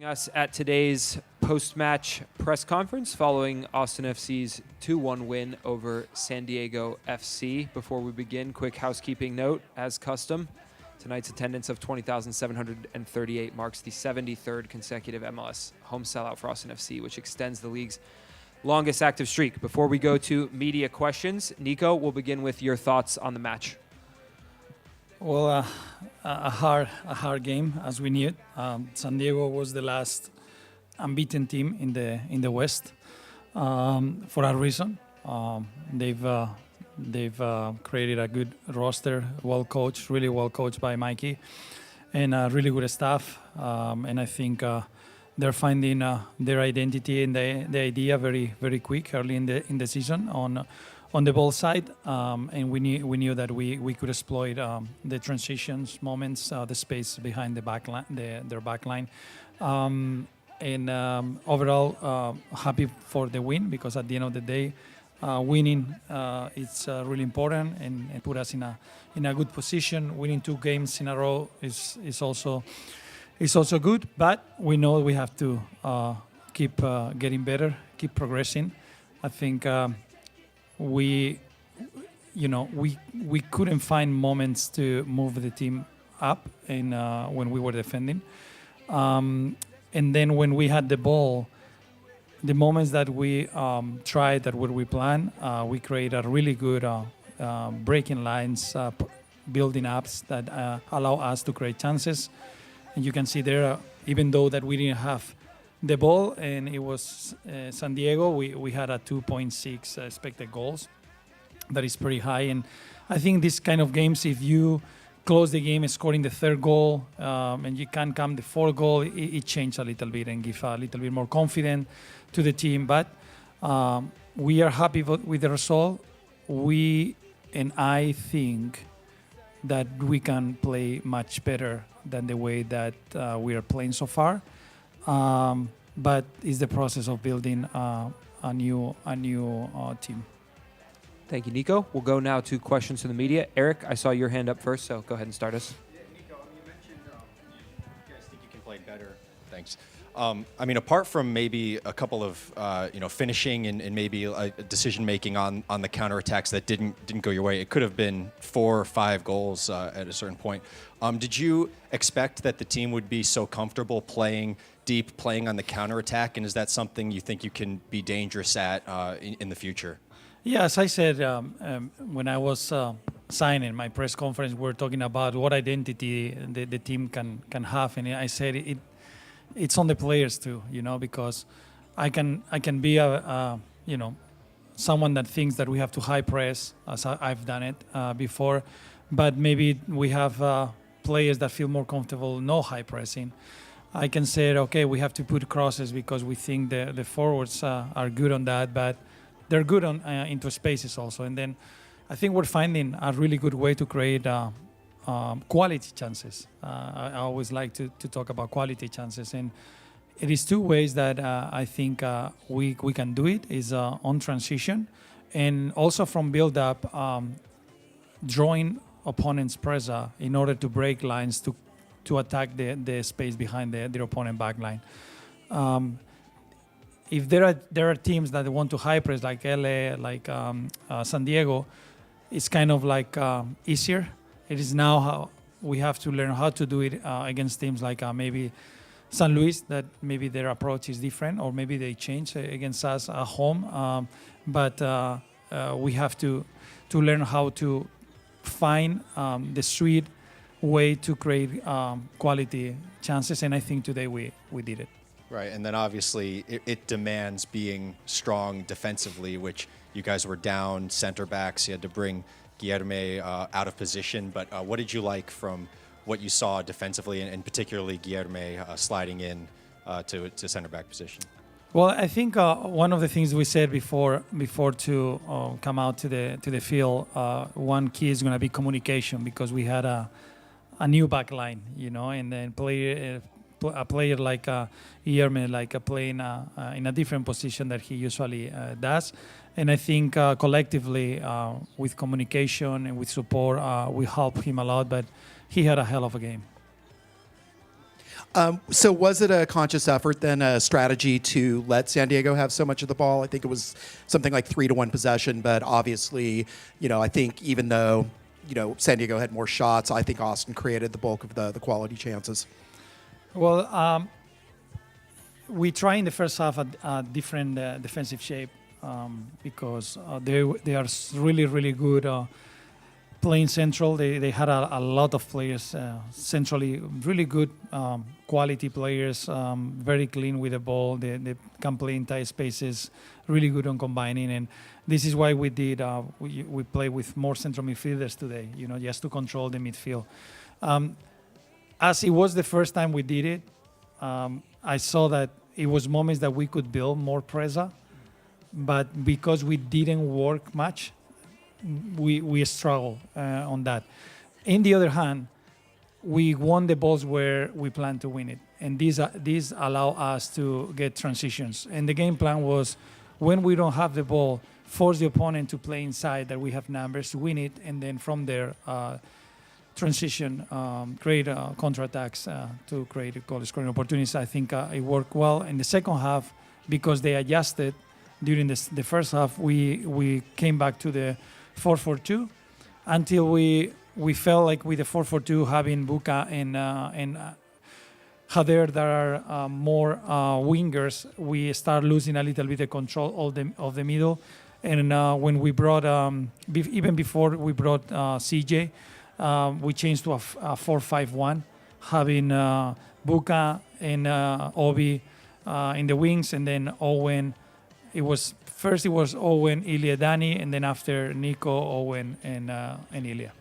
Us at today's post-match press conference following Austin FC's 2-1 win over San Diego FC. Before we begin, quick housekeeping note, as custom. Tonight's attendance of 20,738 marks the 73rd consecutive MLS home sellout for Austin FC, which extends the league's longest active streak. Before we go to media questions, Nico, we'll begin with your thoughts on the match. Well, a hard game as we knew it. San Diego was the last unbeaten team in the West for a reason. They've created a good roster, really well coached by Mikey, and really good staff. And I think they're finding their identity and the idea very quick early in the season on the ball side, and we knew that we could exploit the transitions moments, the space behind the backline, their backline, and overall happy for the win, because at the end of the day, winning it's really important and put us in a good position. Winning 2 games in a row is also good, but we know we have to keep getting better, keep progressing. I think. We couldn't find moments to move the team up when we were defending, and then when we had the ball, the moments that we tried that what we planned, we created really good breaking lines, building ups that allow us to create chances. And you can see there, even though that we didn't have the ball, and it was San Diego, we had a 2.6 expected goals. That is pretty high, and I think these kind of games, if you close the game scoring the 3rd goal, and you can come the 4th goal, it changes a little bit and give a little bit more confidence to the team. But we are happy with the result. I think that we can play much better than the way that we are playing so far. But it's the process of building a new team. Thank you, Nico. We'll go now to questions from the media. Eric, I saw your hand up first, so go ahead and start us. Yeah, Nico, you mentioned you guys think you can play better. Thanks. Apart from maybe a couple of finishing and maybe a decision making on the counterattacks that didn't go your way, it could have been 4 or 5 goals at a certain point. Did you expect that the team would be so comfortable playing deep, playing on the counterattack, and is that something you think you can be dangerous at in the future? Yeah, as I said, when I was signing my press conference, we were talking about what identity the team can have, and I said it's on the players too, because I can be someone that thinks that we have to high press, as I've done it before, but maybe we have players that feel more comfortable no high pressing. I can say, okay, we have to put crosses because we think the forwards are good on that, but they're good on into spaces also. And then I think we're finding a really good way to create quality chances. I always like to talk about quality chances, and it is 2 ways that I think we can do it, is on transition and also from build-up, drawing opponents' pressure in order to break lines to attack the space behind their opponent backline. If there are teams that want to high press, like LA, like San Diego, it's kind of like easier. It is now how we have to learn how to do it against teams like maybe San Luis, that maybe their approach is different, or maybe they change against us at home. But we have to learn how to find the sweet way to create quality chances, and I think today we did it. Right, and then obviously it demands being strong defensively, which you guys were down center backs. You had to bring Guilherme out of position. But what did you like from what you saw defensively, and particularly Guilherme sliding in to center back position? Well, I think one of the things we said before to come out to the field, one key is going to be communication, because we had a new back line, and then a player like Guilherme, playing in a different position that he usually does. And I think collectively, with communication and with support, we helped him a lot, but he had a hell of a game. So was it a conscious effort then, a strategy to let San Diego have so much of the ball? I think it was something like 3-1 possession, but obviously, I think even though, San Diego had more shots, I think Austin created the bulk of the quality chances. Well, we try in the first half a different defensive shape because they are really, really good playing central. They had a lot of players centrally, really good quality players, very clean with the ball. They can play in tight spaces, really good on combining. And this is why we did, we play with more central midfielders today, just to control the midfield. As it was the first time we did it, I saw that it was moments that we could build more pressure, but because we didn't work much, we struggle on that. On the other hand, we won the balls where we planned to win it, and these allow us to get transitions. And the game plan was, when we don't have the ball, force the opponent to play inside, that we have numbers to win it, and then from there transition, create counterattacks to create goal scoring opportunities. I think it worked well in the second half because they adjusted. During the first half, we came back to the 4-4-2 until we felt like with the 4-4-2, having Buka and Gallagher, there are more wingers, we start losing a little bit of control of the middle. And when we brought, even before we brought CJ, we changed to a 4-5-1, having Buka and Obi in the wings, and then Owen. First it was Owen, Ilya, Danny, and then after Nico, Owen, and Ilya.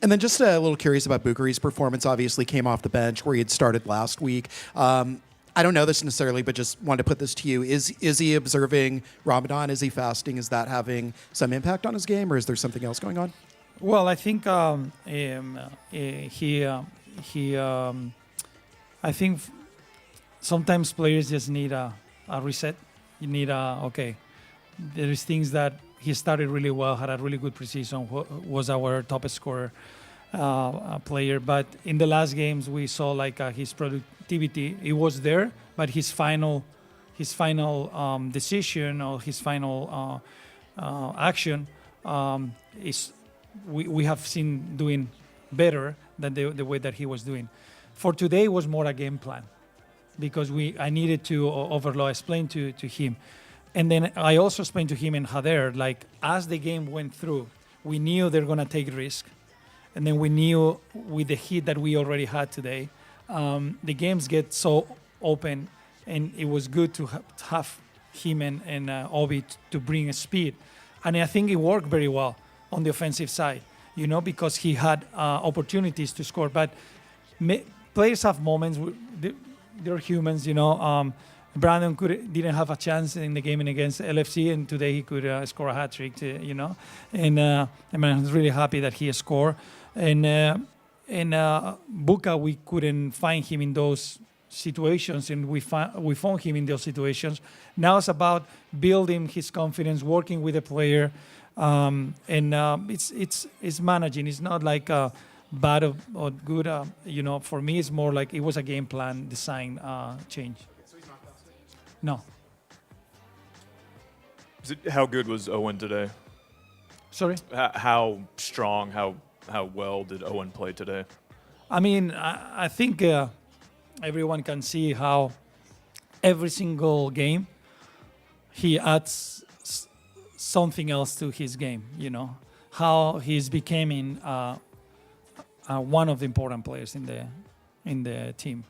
And then just a little curious about Bukhari's performance. Obviously came off the bench where he had started last week. I don't know this necessarily, but just wanted to put this to you. Is he observing Ramadan? Is he fasting? Is that having some impact on his game, or is there something else going on? Well, I think I think sometimes players just need a reset. You need okay. There is things that he started really well, had a really good precision, was our top scorer player. But in the last games, we saw like his productivity. It was there, but his final decision or his final action is we have seen doing better than the way that he was doing. For today, it was more a game plan because I needed to overload, explain to him. And then I also explained to him and Gallagher, like, as the game went through, we knew they're going to take risk. And then we knew with the heat that we already had today, the games get so open, and it was good to have him and Obi to bring a speed. And I think it worked very well on the offensive side, because he had opportunities to score. But players have moments, they're humans, Brandon didn't have a chance in the game against LFC, and today he could score a hat trick, And I'm really happy that he scored. And Buka, we couldn't find him in those situations, and we found him in those situations. Now it's about building his confidence, working with the player, and it's managing. It's not like bad or good. For me, it's more like it was a game plan design change. No. How good was Owen today? Sorry? How strong, how well did Owen play today? I mean, I think everyone can see how every single game he adds something else to his game, how he's becoming one of the important players in the team,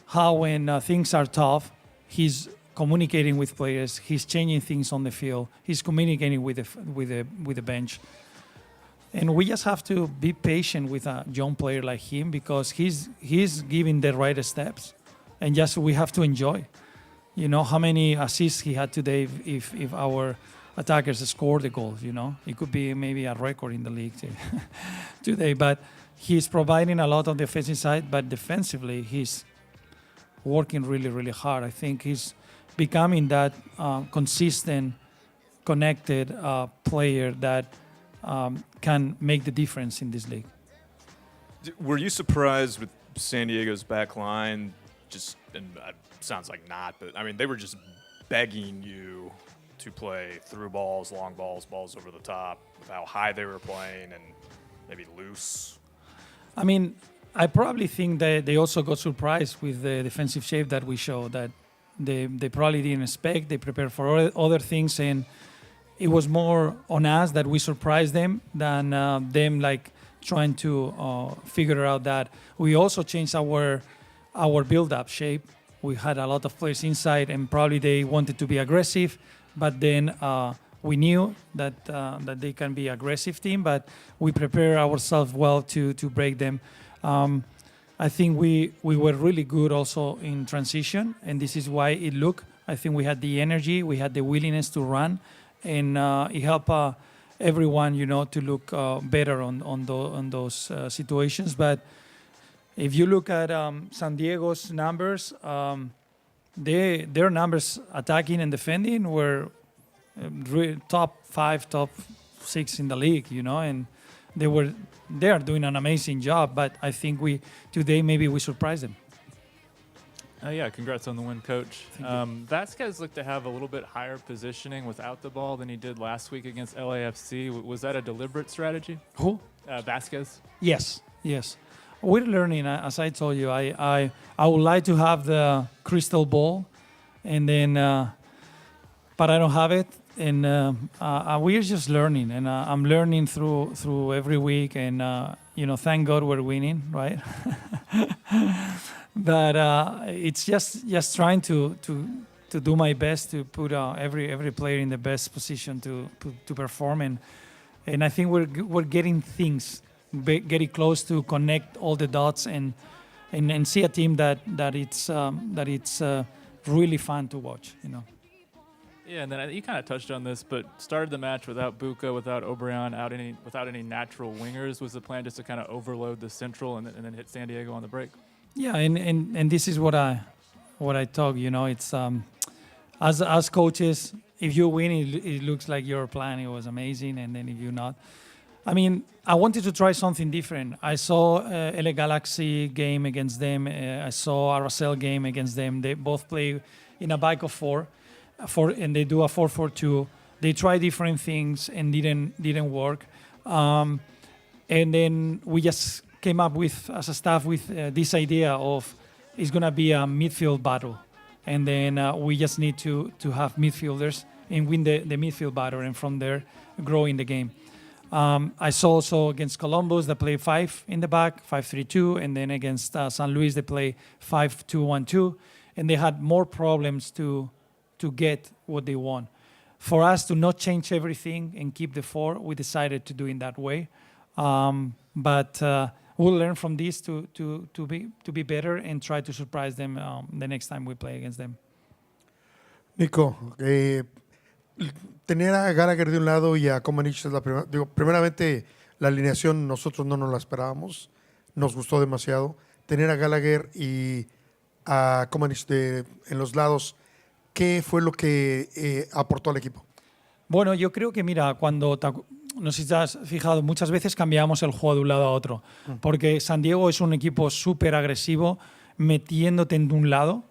how when things are tough, he's communicating with players. He's changing things on the field. He's communicating with the bench. And we just have to be patient with a young player like him because he's giving the right steps, and just we have to enjoy. How many assists he had today if our attackers scored the goals. It could be maybe a record in the league today. But he's providing a lot on the offensive side, but defensively he's working really, really hard. I think he's becoming that consistent, connected player that can make the difference in this league. Were you surprised with San Diego's back line just, and sounds like not, but I mean, they were just begging you to play through balls, long balls, balls over the top, with how high they were playing and maybe loose? I mean, I probably think that they also got surprised with the defensive shape that we showed, that they probably didn't expect. They prepared for other things, and it was more on us that we surprised them than them like trying to figure out that. We also changed our build-up shape. We had a lot of players inside, and probably they wanted to be aggressive, but then we knew that they can be aggressive team, but we prepare ourselves well to break them. I think we were really good also in transition, and this is why it looked. I think we had the energy, we had the willingness to run, and it helped everyone, to look better on those situations. But if you look at San Diego's numbers, their numbers attacking and defending were top 5, top 6 in the league, and they are doing an amazing job. But I think today maybe we surprised them. Yeah, congrats on the win, Coach. Vasquez looked to have a little bit higher positioning without the ball than he did last week against LAFC. Was that a deliberate strategy? Who? Vasquez? Yes. We're learning. As I told you, I would like to have the crystal ball, and then, but I don't have it. And we're just learning, and I'm learning through every week. And thank God we're winning, right? But it's just trying to do my best to put every player in the best position to perform, and I think we're getting things getting close to connect all the dots and see a team that it's really fun to watch. Yeah, and then you kind of touched on this, but started the match without Buka, without Obrian, without any natural wingers. Was the plan just to kind of overload the central and then hit San Diego on the break? Yeah, and this is what I talk. It's as coaches, if you win, it looks like your plan it was amazing, and then if you're not, I mean, I wanted to try something different. I saw LA Galaxy game against them. I saw RSL game against them. They both play in a back of four, and they do a 4-4-2. They try different things and didn't work. And then we just came up with, as a staff, with this idea of it's gonna be a midfield battle, and then we just need to have midfielders and win the midfield battle, and from there grow in the game. I saw also against Columbus they play 5 in the back, 5-3-2, and then against San Luis they play 5-2-1-2, and they had more problems to get what they want. For us to not change everything and keep the 4, we decided to do it that way. But we'll learn from this to be better and try to surprise them the next time we play against them. Nico, tener a Gallagher de un lado y a Comaneci es la primera. Primeramente, la alineación nosotros no nos la esperábamos, nos gustó demasiado. Tener a Gallagher y a Comaneci en los lados, ¿qué fue lo que aportó al equipo? Bueno, yo creo que, mira, no sé si te has fijado, muchas veces cambiamos el juego de un lado a otro, porque San Diego es un equipo súper agresivo, metiéndote en un lado,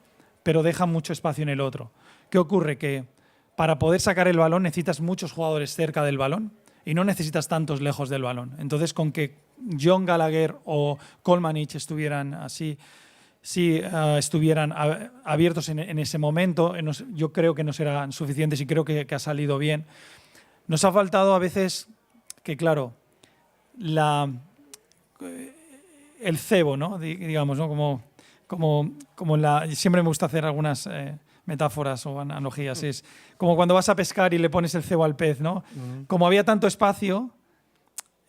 pero deja mucho espacio en el otro. ¿Qué ocurre? Que para poder sacar el balón necesitas muchos jugadores cerca del balón y no necesitas tantos lejos del balón. Entonces, con que John Gallagher o Kolmanich estuvieran así, estuvieran abiertos en ese momento, yo creo que no serán suficientes y creo que ha salido bien. Nos ha faltado a veces que, claro, el cebo, ¿no? Digamos, ¿no? Siempre me gusta hacer algunas metáforas o analogías. Es como cuando vas a pescar y le pones el cebo al pez, ¿no? Como había tanto espacio,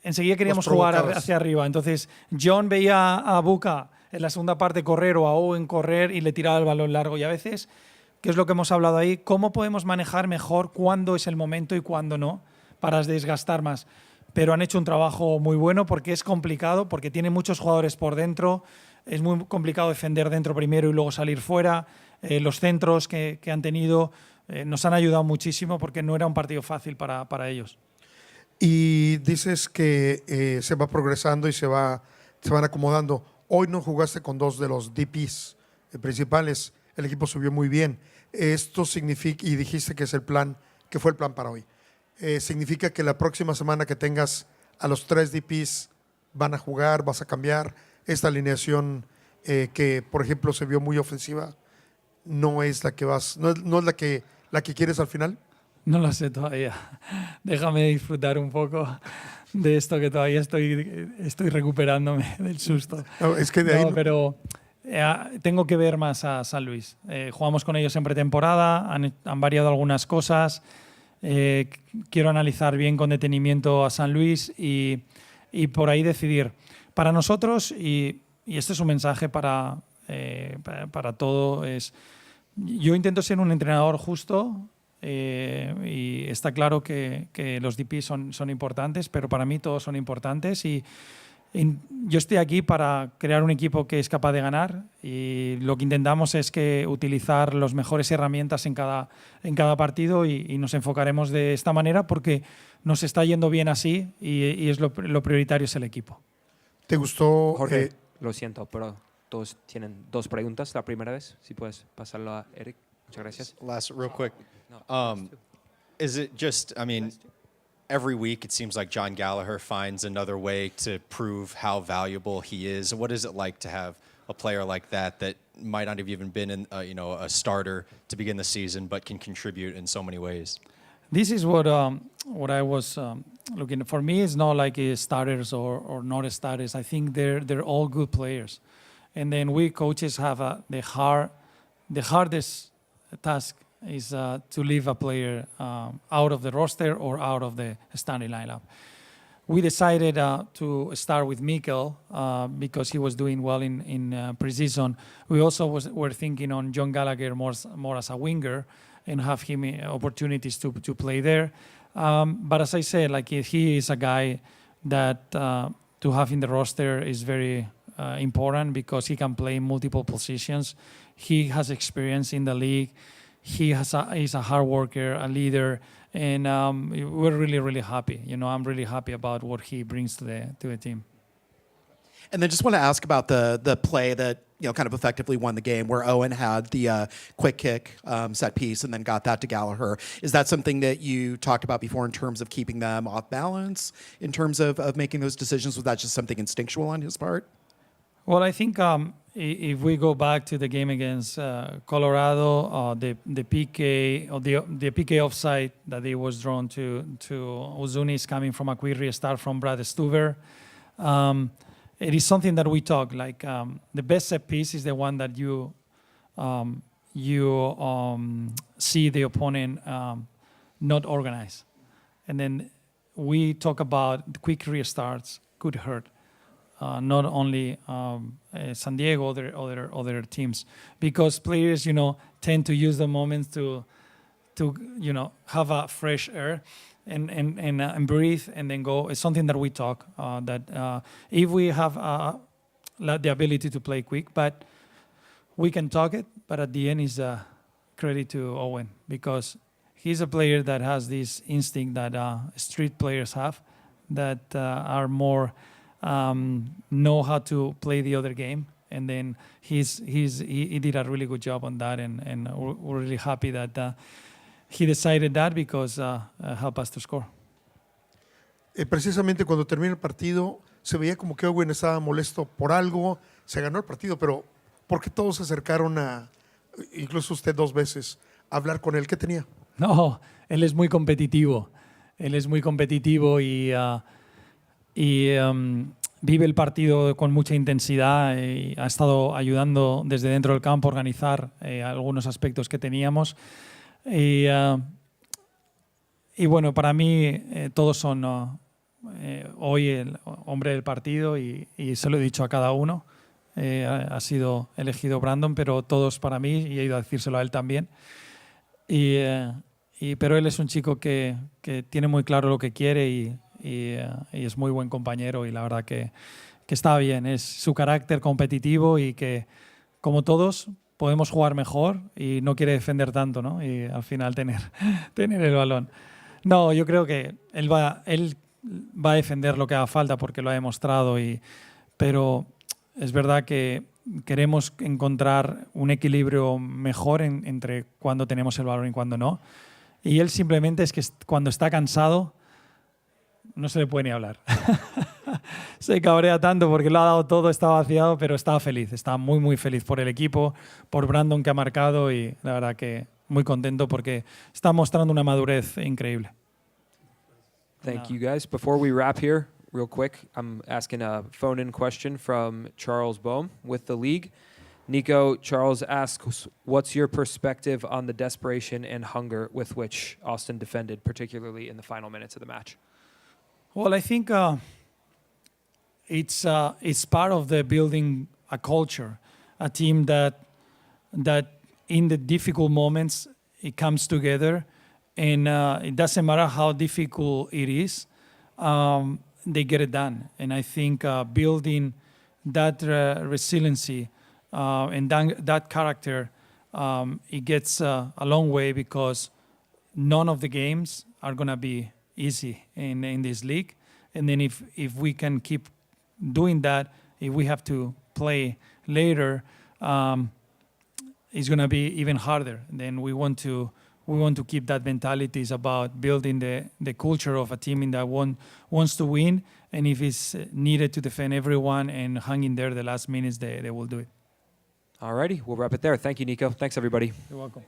enseguida queríamos jugar hacia arriba. Entonces, John veía a Buka en la segunda parte correr o a Owen correr y le tiraba el balón largo. Y a veces, ¿qué es lo que hemos hablado ahí? ¿Cómo podemos manejar mejor cuándo es el momento y cuándo no para desgastar más? Pero han hecho un trabajo muy bueno porque es complicado, porque tiene muchos jugadores por dentro. Es muy complicado defender dentro primero y luego salir fuera. Los centros que han tenido nos han ayudado muchísimo porque no era un partido fácil para ellos. Y dices que se va progresando y se van acomodando. Hoy no jugaste con dos de los DPs principales. El equipo subió muy bien. Esto significa, y dijiste que es el plan, que fue el plan para hoy. Significa que la próxima semana que tengas a los 3 DPs van a jugar, vas a cambiar. Esta alineación que, por ejemplo, se vio muy ofensiva, no es la que vas, no es la que quieres al final. No lo sé todavía. Déjame disfrutar un poco de esto que todavía estoy recuperándome del susto. No, es que de ahí Pero tengo que ver más a San Luis. Jugamos con ellos en pretemporada, han variado algunas cosas. Quiero analizar bien con detenimiento a San Luis y por ahí decidir. Para nosotros, y este es un mensaje para todo, yo intento ser un entrenador justo. Y está claro que los DP son importantes, pero para mí todos son importantes y yo estoy aquí para crear un equipo que es capaz de ganar y lo que intentamos es que utilizar las mejores herramientas en cada partido y nos enfocaremos de esta manera porque nos está yendo bien así y es lo prioritario es el equipo. ¿Te gustó? Jorge, lo siento, pero todos tienen 2 preguntas la primera vez. Si puedes pasarlo a Eric. Muchas gracias. Last, real quick. No, Is it just, I mean, every week it seems like John Gallagher finds another way to prove how valuable he is. What is it like to have a player like that might not have even been in, a starter to begin the season, but can contribute in so many ways? This is what I was looking for. Me, it's not like starters or not starters. I think they're all good players, and then we coaches have the hardest task is to leave a player out of the roster or out of the starting lineup. We decided to start with Nico because he was doing well in preseason. We also were thinking on John Gallagher more as a winger and have him opportunities to play there. But as I said, like he is a guy that to have in the roster is very important because he can play multiple positions. He has experience in the league. He's a hard worker, a leader, and we're really, really happy. I'm really happy about what he brings to the team. And then just want to ask about the play that kind of effectively won the game, where Owen had the quick kick set piece and then got that to Gallagher. Is that something that you talked about before in terms of keeping them off balance, in terms of making those decisions? Was that just something instinctual on his part? Well, I think if we go back to the game against Colorado, the PK or the PK offside that it was drawn to Uzunis coming from a quick restart from Brad Stuver. It is something that we talk like the best set piece is the one that you see the opponent not organized, and then we talk about the quick restarts could hurt. Not only San Diego, other teams, because players, tend to use the moments to have a fresh air and breathe and then go. It's something that we talk that if we have the ability to play quick, but we can talk it. But at the end, is credit to Owen because he's a player that has this instinct that street players have, that are more. Know how to play the other game, and then he did a really good job on that, and we're really happy that he decided that because helped us to score. Precisamente cuando termina el partido se veía como que Owen estaba molesto por algo, se ganó el partido, pero ¿por qué todos se acercaron incluso usted 2 veces, a hablar con él? ¿Qué tenía? No, él es muy competitivo. Y vive el partido con mucha intensidad y ha estado ayudando desde dentro del campo a organizar algunos aspectos que teníamos. Y bueno, para mí todos son hoy el hombre del partido y se lo he dicho a cada uno. Ha sido elegido Brandon, pero todos para mí y he ido a decírselo a él también. Pero él es un chico que tiene muy claro lo que quiere y es muy buen compañero y la verdad que está bien. Es su carácter competitivo y que, como todos, podemos jugar mejor y no quiere defender tanto, ¿no? Y al final tener el balón. No, yo creo que él va a defender lo que haga falta porque lo ha demostrado, pero es verdad que queremos encontrar un equilibrio mejor entre cuando tenemos el balón y cuando no. Y él simplemente es que cuando está cansado no se le puede ni hablar. Se cabrea tanto porque lo ha dado todo, está vaciado, pero estaba feliz. Estaba muy, muy feliz por el equipo, por Brandon que ha marcado y la verdad que muy contento porque está mostrando una madurez increíble. Thank you, guys. Before we wrap here, real quick, I'm asking a phone-in question from Charles Bohm with the league. Nico, Charles asks, what's your perspective on the desperation and hunger with which Austin defended, particularly in the final minutes of the match? Well, I think it's part of the building a culture, a team that in the difficult moments it comes together, and it doesn't matter how difficult it is, they get it done. And I think building that resiliency and that character, it gets a long way because none of the games are gonna be easy in this league. And then if we can keep doing that, if we have to play later, it's gonna be even harder. Then we want to keep that mentality. It's about building the culture of a team that wants to win, and if it's needed to defend everyone and hang in there the last minutes, they will do it. Alrighty, we'll wrap it there. Thank you, Nico. Thanks, everybody. You're welcome.